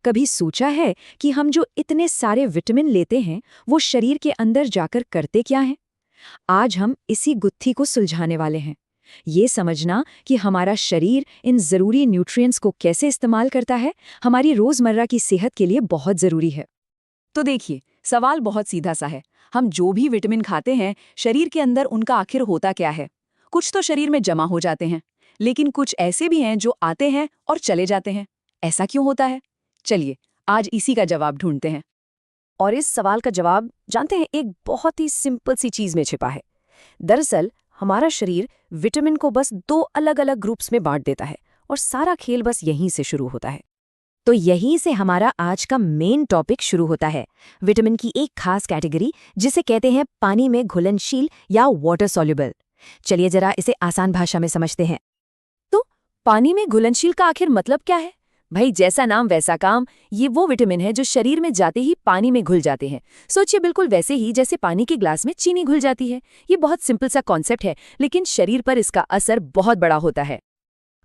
कभी सोचा है कि हम जो इतने सारे विटामिन लेते हैं वो शरीर के अंदर जाकर करते क्या हैं? आज हम इसी गुत्थी को सुलझाने वाले हैं। ये समझना कि हमारा शरीर इन ज़रूरी न्यूट्रिएंट्स को कैसे इस्तेमाल करता है, हमारी रोज़मर्रा की सेहत के लिए बहुत ज़रूरी है। तो देखिए, सवाल बहुत सीधा सा है। हम जो भी विटामिन खाते हैं, शरीर के अंदर उनका आखिर होता क्या है? कुछ तो शरीर में जमा हो जाते हैं, लेकिन कुछ ऐसे भी हैं जो आते हैं और चले जाते हैं। ऐसा क्यों होता है? चलिए, आज इसी का जवाब ढूंढते हैं। और इस सवाल का जवाब जानते हैं, एक बहुत ही सिंपल सी चीज में छिपा है। दरअसल हमारा शरीर विटामिन को बस दो अलग अलग ग्रुप्स में बांट देता है और सारा खेल बस यहीं से शुरू होता है। तो यहीं से हमारा आज का मेन टॉपिक शुरू होता है, विटामिन की एक खास कैटेगरी जिसे कहते हैं पानी में घुलनशील या वाटर सॉल्युबल। चलिए जरा इसे आसान भाषा में समझते हैं। तो पानी में घुलनशील का आखिर मतलब क्या है? भाई, जैसा नाम वैसा काम। ये वो विटामिन है जो शरीर में जाते ही पानी में घुल जाते हैं। सोचिए, बिल्कुल वैसे ही जैसे पानी के ग्लास में चीनी घुल जाती है। ये बहुत सिंपल सा कॉन्सेप्ट है, लेकिन शरीर पर इसका असर बहुत बड़ा होता है।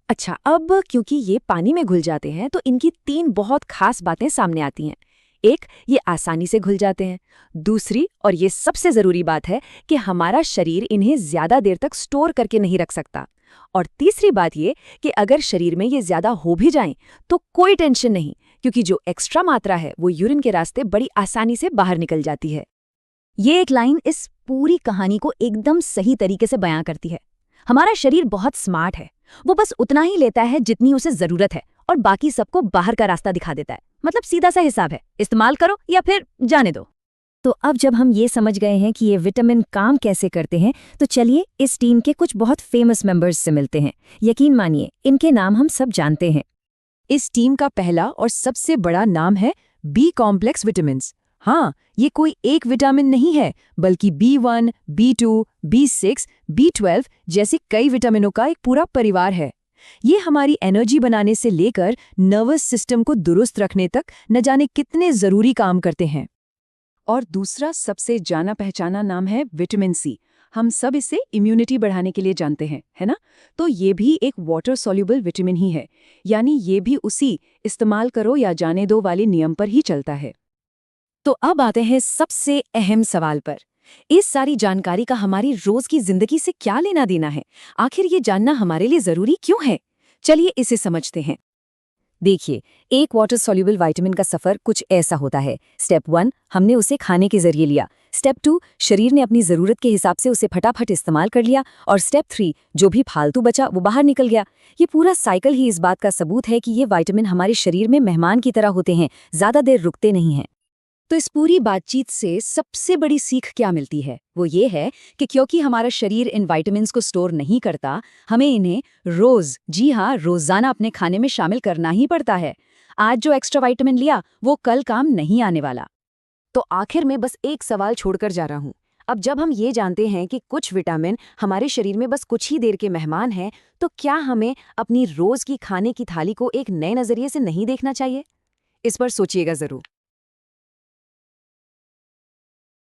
अच्छा, अब क्योंकि ये पानी में घुल जाते हैं तो इनकी तीन बहुत खास बातें सामने आती हैं। एक, ये आसानी से घुल जाते हैं। दूसरी, और ये सबसे ज़रूरी बात है, कि हमारा शरीर इन्हें ज़्यादा देर तक स्टोर करके नहीं रख सकता। और तीसरी बात ये कि अगर शरीर में ये ज़्यादा हो भी जाएं तो कोई टेंशन नहीं, क्योंकि जो एक्स्ट्रा मात्रा है वो यूरिन के रास्ते बड़ी आसानी से बाहर निकल जाती है। ये एक लाइन इस पूरी कहानी को एकदम सही तरीके से बयां करती है। हमारा शरीर बहुत स्मार्ट है, वो बस उतना ही लेता है जितनी उसे ज़रूरत है और बाकी सबको बाहर का रास्ता दिखा देता है। मतलब सीधा सा हिसाब है, इस्तेमाल करो या फिर जाने दो। तो अब जब हम ये समझ गए हैं कि ये विटामिन काम कैसे करते हैं, तो चलिए इस टीम के कुछ बहुत फेमस मेंबर्स से मिलते हैं। यकीन मानिए, इनके नाम हम सब जानते हैं। इस टीम का पहला और सबसे बड़ा नाम है बी कॉम्प्लेक्स विटामिन्स। हाँ, ये कोई एक विटामिन नहीं है, बल्कि B1, B2, B6, B12 जैसे कई विटामिनों का एक पूरा परिवार है। ये हमारी एनर्जी बनाने से लेकर नर्वस सिस्टम को दुरुस्त रखने तक न जाने कितने ज़रूरी काम करते हैं। और दूसरा सबसे जाना पहचाना नाम है विटामिन सी। हम सब इसे इम्यूनिटी बढ़ाने के लिए जानते हैं, है ना? तो ये भी एक वाटर सॉल्युबल विटामिन ही है, यानी ये भी उसी इस्तेमाल करो या जाने दो वाले नियम पर ही चलता है। तो अब आते हैं सबसे अहम सवाल पर। इस सारी जानकारी का हमारी रोज की जिंदगी से क्या लेना देना है? आखिर ये जानना हमारे लिए जरूरी क्यों है? चलिए इसे समझते हैं। देखिए, एक वाटर सॉल्युबल विटामिन का सफ़र कुछ ऐसा होता है। स्टेप 1, हमने उसे खाने के जरिए लिया। स्टेप 2, शरीर ने अपनी ज़रूरत के हिसाब से उसे फटाफट इस्तेमाल कर लिया। और स्टेप 3, जो भी फालतू बचा वो बाहर निकल गया। ये पूरा साइकिल ही इस बात का सबूत है कि ये विटामिन हमारे शरीर में मेहमान की तरह होते हैं, ज़्यादा देर रुकते नहीं हैं। तो इस पूरी बातचीत से सबसे बड़ी सीख क्या मिलती है? वो ये है कि क्योंकि हमारा शरीर इन विटामिन्स को स्टोर नहीं करता, हमें इन्हें रोज, जी हाँ, रोजाना अपने खाने में शामिल करना ही पड़ता है। आज जो एक्स्ट्रा विटामिन लिया वो कल काम नहीं आने वाला। तो आखिर में बस एक सवाल छोड़कर जा रहा हूँ। अब जब हम ये जानते हैं कि कुछ विटामिन हमारे शरीर में बस कुछ ही देर के मेहमान हैं, तो क्या हमें अपनी रोज की खाने की थाली को एक नए नजरिए से नहीं देखना चाहिए? इस पर सोचिएगा जरूर।